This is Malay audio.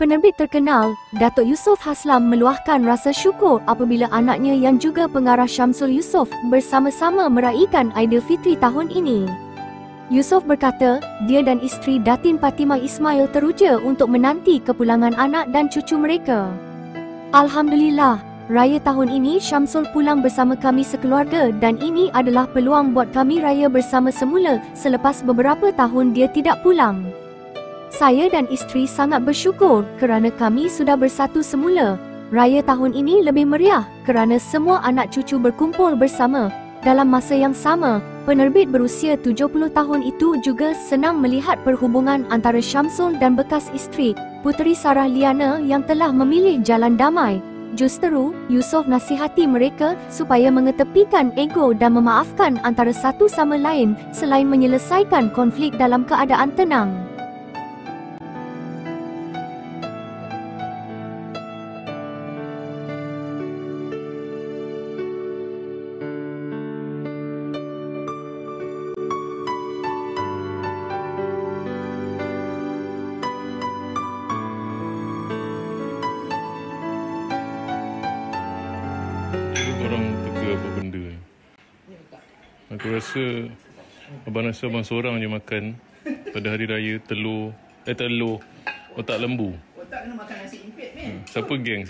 Penerbit terkenal, Datuk Yusof Haslam meluahkan rasa syukur apabila anaknya yang juga pengarah Syamsul Yusof bersama-sama meraihkan Aidilfitri tahun ini. Yusof berkata, dia dan isteri Datin Fatimah Ismail teruja untuk menanti kepulangan anak dan cucu mereka. Alhamdulillah, raya tahun ini Syamsul pulang bersama kami sekeluarga dan ini adalah peluang buat kami raya bersama semula selepas beberapa tahun dia tidak pulang. Saya dan isteri sangat bersyukur kerana kami sudah bersatu semula. Raya tahun ini lebih meriah kerana semua anak cucu berkumpul bersama. Dalam masa yang sama, penerbit berusia 70 tahun itu juga senang melihat perhubungan antara Syamsul dan bekas isteri, Puteri Sarah Liana yang telah memilih jalan damai. Justeru, Yusof nasihati mereka supaya mengetepikan ego dan memaafkan antara satu sama lain selain menyelesaikan konflik dalam keadaan tenang. Orang teka apa benda ni. Aku rasa abang seorang je makan pada hari raya telur, otak lembu. Otak kena makan nasi impit, men. Siapa geng?